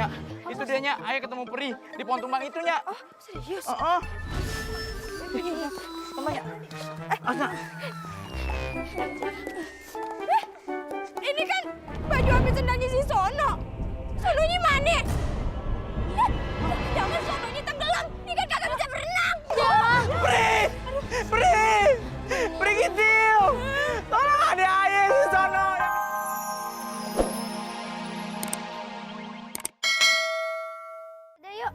Nya, itu dia Nya, ayah ketemu peri di pohon tumbang itu Nya. Oh, serius? Teman ya? Asa. Ini kan baju ambil sendalnya si Sono. Sononya mana? Jangan Sononya tenggelam. Ini kan kagak bisa berenang. Ya. Peri kecil. Tolong ada ayah si Sono. Udah yuk.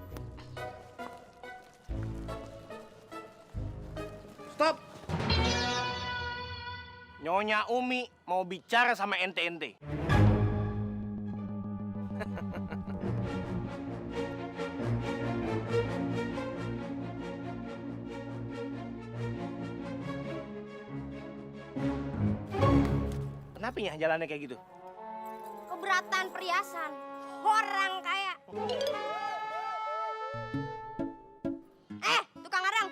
Stop! Nyonya Umi mau bicara sama ente-ente. Kenapa ya jalannya kayak gitu? Keberatan perhiasan. Orang kaya. Tukang arang.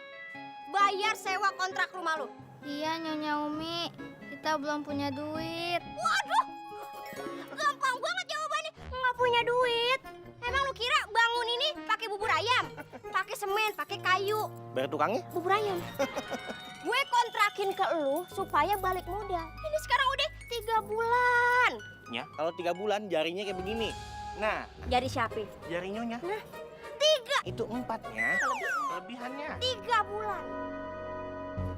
Bayar sewa kontrak rumah lu. Iya, Nyonya Umi. Kita belum punya duit. Waduh. Gampang banget jawabannya. Nggak punya duit. Emang lu kira bangun ini pakai bubur ayam? Pakai semen, pakai kayu. Bayar tukangnya? Bubur ayam. Gue kontrakin ke lu supaya balik modal. Ini sekarang udah 3 bulan. Ya, kalau 3 bulan jarinya kayak begini. Nah, Jadi siapa? jari nyonya. Nah, 3. Itu 4-nya. Kelebihannya. 3 bulan.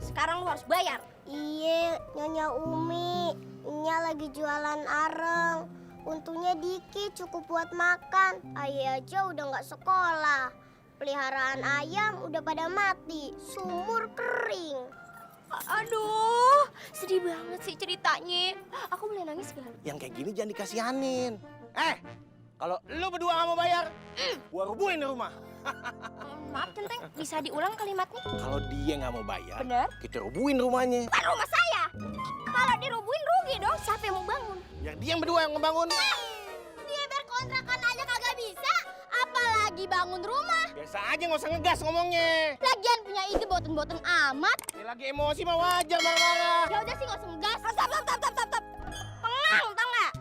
Sekarang lu harus bayar. Iya, Nyonya Umi. Nya lagi jualan areng. Untungnya dikit, cukup buat makan. Ayah aja udah nggak sekolah. Peliharaan ayam udah pada mati. Sumur kering. Aduh, sedih banget sih ceritanya. Aku boleh nangis gak? Yang kayak gini jangan dikasihanin. Kalau lu berdua nggak mau bayar, gua rubuhin rumah. Maaf Centeng, bisa diulang kalimatnya? Kalau dia nggak mau bayar, Bener. kita rubuhin rumahnya. Bukan rumah saya. Kalau dirubuhin rugi dong, siapa yang mau bangun? Biar dia yang berdua yang ngebangun. Dia berkontrakan aja kagak bisa, apalagi bangun rumah. Biasa aja nggak usah ngegas ngomongnya. Lagian punya ide boten-boten amat. Ini lagi emosi mah wajar marah-marah. Ya udah sih nggak usah ngegas. Stop. Pengang, tau nggak?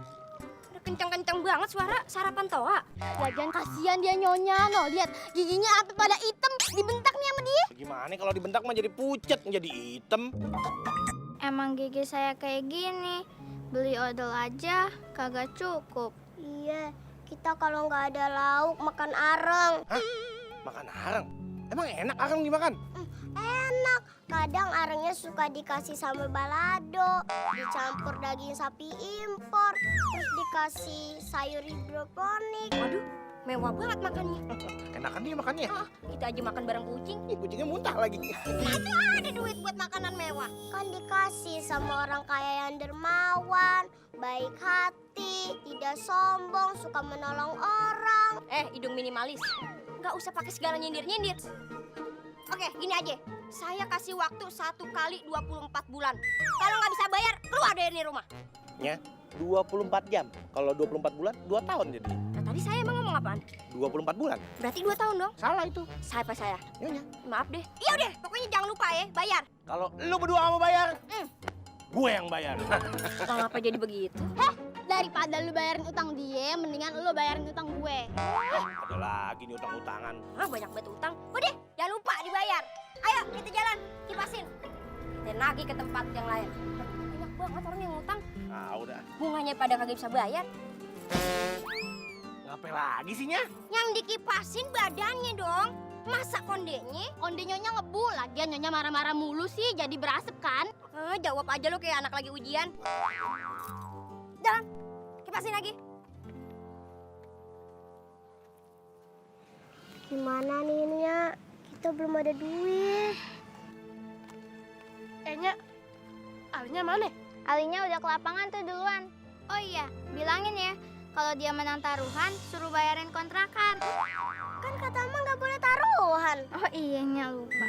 Udah kencang-kencang banget suara sarapan toa. Lagian kasihan dia Nyonya. No, lihat giginya sampai pada hitam. Dibentak nih sama dia. Gimana kalau dibentak mah jadi pucet, jadi hitam. Emang gigi saya kayak gini. Beli odol aja kagak cukup. Iya, kita kalau nggak ada lauk makan areng. Hah? Makan areng? Emang enak areng dimakan? Enak. Kadang arengnya suka dikasih sambal balado, dicampur daging sapi impor, terus dikasih sayur hidroponik. Waduh, mewah banget makannya. Enakan dia makannya. Kita aja makan bareng kucing. Ih, kucingnya muntah lagi. Itu ada duit buat makanan mewah. Kan dikasih sama orang kaya yang dermawan, baik hati, tidak sombong, suka menolong orang. Hidung minimalis. Nggak usah pakai segala nyindir-nyindir. Oke, gini aja. Saya kasih waktu 1 kali 24 bulan. Kalau nggak bisa bayar, keluar dari rumah. Ya, 24 jam. Kalau 24 bulan, 2 tahun jadi. Nah, tadi saya emang ngomong apaan? 24 bulan. Berarti 2 tahun dong? Salah itu. Siapa saya? Nyonya. Maaf deh. Iya deh, pokoknya jangan lupa ya, bayar. Kalau lu berdua nggak mau bayar, gue yang bayar. Kenapa jadi begitu? Daripada lu bayarin utang dia, mendingan lu bayarin utang gue. Ada lagi nih utang-utangan. Banyak banget utang. Udah, jangan lupa dibayar. Ayo, kita jalan, kipasin. Kita nagih ke tempat yang lain. Banyak banget orang yang ngutang. Ah, udah. Bunganya pada kagak bisa bayar. Ngapain lagi sih, Nya? Yang dikipasin badannya dong. Masa kondenya? Konde Nyonya ngebul, lagian Nyonya marah-marah mulu sih, jadi berasap kan? Jawab aja lo kayak anak lagi ujian. Jalan, kipasin lagi. Gimana nih Nya? Kita belum ada duit. Nya, Alinya mana? Alinya udah ke lapangan tuh duluan. Oh iya, bilangin ya, kalau dia menang taruhan, suruh bayarin kontrakan. Kan kata Mama nggak boleh taruhan. Oh iya, Nya lupa.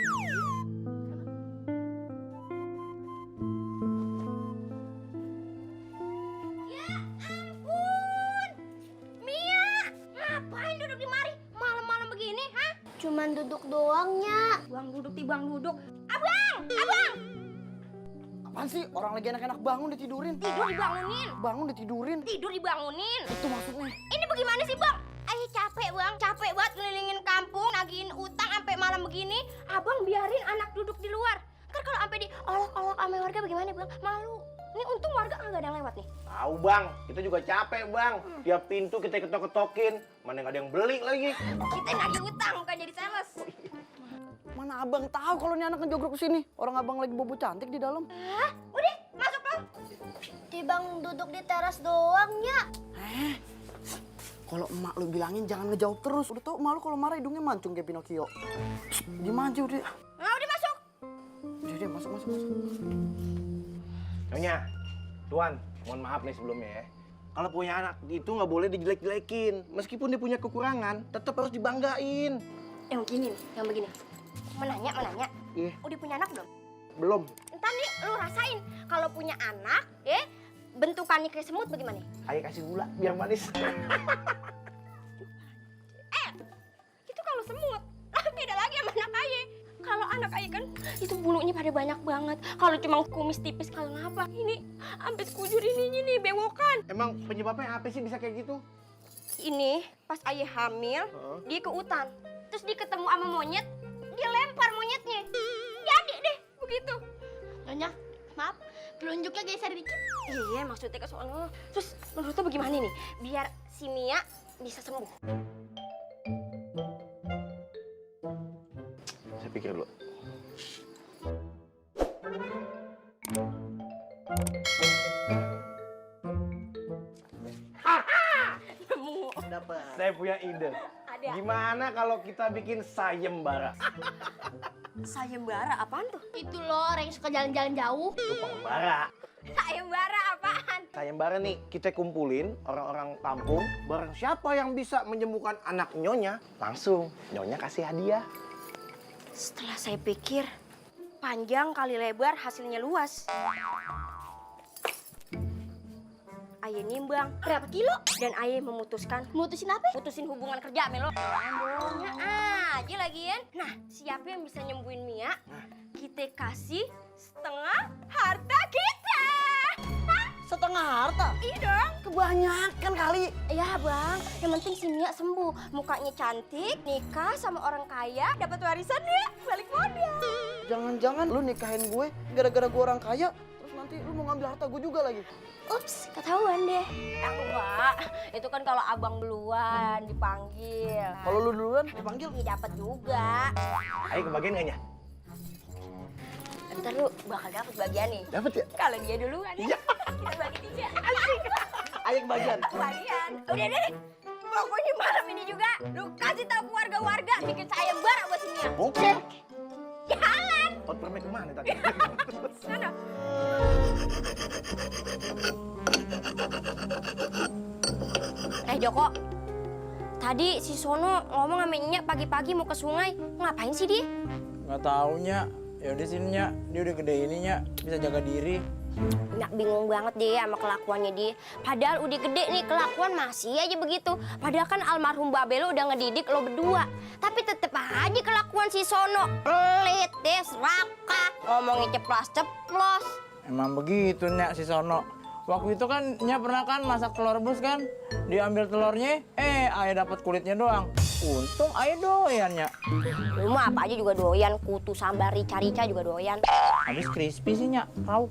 Ya ampun, Mia, ngapain duduk di mari malam-malam begini, hah? Cuman duduk doang, Nya. Buang duduk, tibang duduk. Abang! Apaan sih? Orang lagi enak-enak bangun ditidurin. Tidur dibangunin. Bangun ditidurin. Tidur dibangunin. Itu maksudnya. Ini bagaimana sih, Bang? Ayah capek bang, capek banget ngelilingin kampung, nagihin utang sampai malam begini. Abang biarin anak duduk di luar. Kan kalau sampai diolok-olok sama warga bagaimana bang? Malu. Ini untung warga nggak ada yang lewat nih. Tahu bang, kita juga capek bang. Tiap pintu kita ketok-ketokin, mana nggak ada yang beli lagi. Kita nagih utang bukan jadi sales. Mana abang tahu kalau ini anak ngejogrok ke sini? Orang abang lagi bobo cantik di dalam. Hah? Udah, masuk lo. Tibang duduk di teras doang ya. Kalau emak lu bilangin jangan ngejauh terus. Udah tau emak lu kalau marah hidungnya mancung kayak Pinocchio. Dimanja udah. Nah, udah masuk. Udah, masuk. Nyonya, Tuan, mohon maaf nih sebelumnya ya. Kalau punya anak itu nggak boleh dijelek-jelekin. Meskipun dia punya kekurangan, tetap harus dibanggain. Yang begini nih, yang begini. Menanya. Iya. Udah punya anak belum? Belum. Ntar nih lu rasain kalau punya anak, bentukannya kayak semut bagaimana? Ayo kasih gula biar manis. Itu kalau semut, beda lagi sama anak ayah. Kalau anak ayah kan itu bulunya pada banyak banget. Kalau cuma kumis tipis kalau ngapa? Ini sampai sekujur ininya nih bewokan. Emang penyebabnya apa sih bisa kayak gitu? Ini pas ayah hamil, dia ke hutan. Terus dia ketemu sama monyet, dia lempar monyetnya. Jadi deh begitu. Nyonya, maaf, telunjuknya geser dikit. Iya, maksudnya ke sono. Terus menurut lo bagaimana nih? Biar si Mia bisa sembuh. Saya pikir dulu. Saya punya ide. Ada. Gimana kalau kita bikin sayembara? Sayembara apaan tuh? Itu loh, orang yang suka jalan-jalan jauh. Itu pengembara. Sayembara apaan? Sayembara nih, kita kumpulin orang-orang kampung. Barang siapa yang bisa menyembuhkan anak Nyonya, langsung Nyonya kasih hadiah. Setelah saya pikir, panjang kali lebar hasilnya luas. Ayah nimbang berapa kilo dan ayah memutuskan Mutusin apa? putusin hubungan kerja Melo. Bohongnya aja lagian. Nah, siapa yang bisa nyembuhin Mia? Kita kasih setengah harta kita. Setengah harta? Iya dong. Kebanyakan kali. Ya bang, yang penting si Mia sembuh. Mukanya cantik, nikah sama orang kaya, dapat warisan ya, balik modal. Jangan-jangan lu nikahin gue gara-gara gue orang kaya, terus nanti lu mau ngambil harta gue juga lagi. Ups, ketahuan deh. Enggak, itu kan kalau abang duluan dipanggil. Kalau lu duluan dipanggil, Iya dapat juga. Ayo kebagian nggak, Nya? Ntar lu bakal dapet bagian nih. Dapat ya? Kalau dia duluan ya. Iya. Kita bagi 3. Asik. Ayo kebagian. Bagian. Udah deh. Pokoknya malam ini juga lu kasih tahu ke warga-warga bikin sayembara buat si Mia. Oke. Jalan. Pot permen kemana tadi? Sana. Joko. Tadi si Sono ngomong sama Nyak pagi-pagi mau ke sungai. Ngapain sih dia? Nggak taunya. Ya udah sini Nya, dia udah gede ini Nya, bisa jaga diri. Nyak bingung banget deh sama kelakuannya dia. Padahal udah gede nih, kelakuan masih aja begitu. Padahal kan almarhum Babe lo udah ngedidik lo berdua. Tapi tetep aja kelakuan si Sono. Pelit deh, serakah. Ngomongnya ceplos-ceplos. Emang begitu Nya si Sono. Waktu itu kan Nya pernah kan masak telur rebus kan? Diambil telurnya, ayah dapat kulitnya doang. Untung ayah doyan Nya. Lu mah apa aja juga doyan, kutu sambar rica-rica juga doyan. Habis crispy sih Nya, tahu.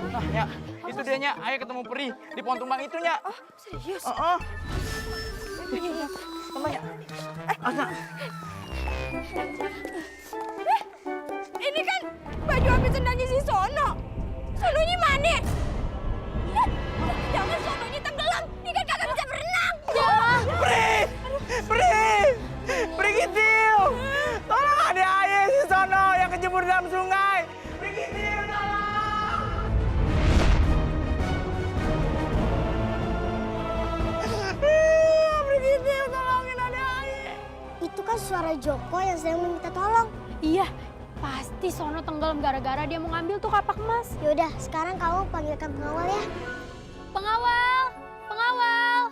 Nah Nya, itu dia Nya, ayah ketemu peri di pohon tumbang itu Nya. Oh, serius? Sama Nya. Ini kan baju habis sendalnya si Sono. Sononya mana? Lihat, jangan Sononya tenggelam. Dia kan kagak bisa berenang. Peri Kitil! Tolong ada ayah si Sono yang kejebur dalam sungai. Peri Kitil, tolong! Peri Kitil, tolongin ada ayah. Itu kan suara Joko yang sedang meminta tolong. Iya, pasti Sono tenggelam gara-gara dia mau ngambil tuh kapak emas. Yaudah, sekarang kamu panggilkan pengawal ya. Pengawal! Pengawal!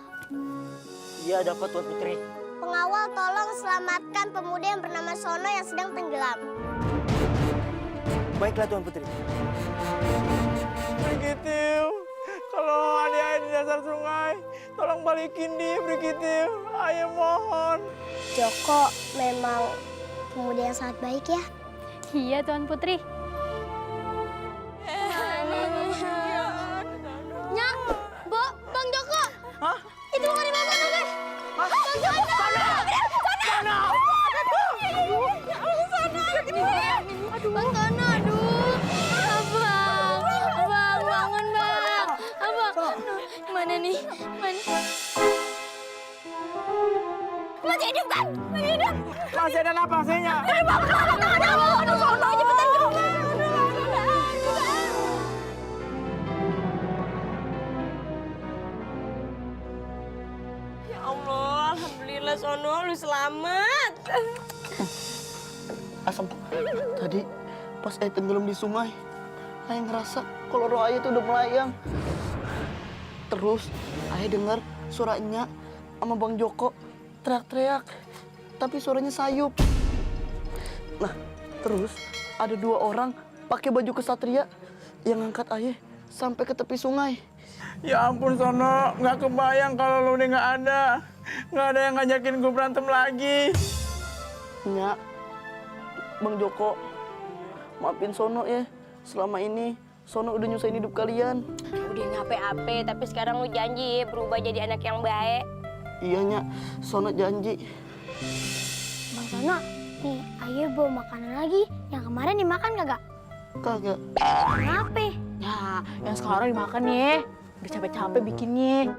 Iya, dapat Tuan Putri. Pengawal, tolong selamatkan pemuda yang bernama Sono yang sedang tenggelam. Baiklah Tuan Putri. Peri Kitil, kalau ada ayah di dasar sungai, tolong bantu balikin dia, Brigitte. Ayah mohon. Joko memang pemuda yang sangat baik ya. Iya, Tuan Putri. Nyak, Bo, Bang Joko. Hah? Itu bukan Bang Sono, guys. Hah? Bang Sono. Sono! Bang Sono, aduh. Abang, bangun, Bang. Abang, mana nih? Mana? Masih hidup kan? Masih hidup. Masih ada napasnya. Aduh, Sono, cepetan dong. Ya Allah, alhamdulillah Sono, lu selamat. Asam, tadi pas Ayah tenggelam di sungai, Ayah ngerasa kalau roh Ayah itu udah melayang. Terus Ayah dengar suaranya sama Bang Joko teriak-teriak, tapi suaranya sayup. Nah, terus ada 2 orang pakai baju kesatria yang ngangkat Ayah sampai ke tepi sungai. Ya ampun Sono, nggak kebayang kalau lu udah nggak ada. Nggak ada yang ngajakin gue berantem lagi. Nyak, Bang Joko, maafin Sono ya. Selama ini Sono udah nyusahin hidup kalian. Udah ngape-ape, tapi sekarang lu janji berubah jadi anak yang baik. Iya, Nyak. Sono janji. Bang Sono, nih Ayah bawa makanan lagi. Yang kemarin dimakan kagak? Kagak. Kenapa? Ya, yang sekarang dimakan ya. Udah capek-capek bikinnya.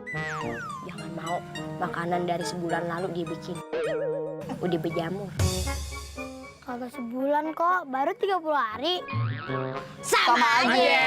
Jangan mau makanan dari sebulan lalu dia bikin. Udah berjamur. Kagak sebulan kok, baru 30 hari. Sama aja.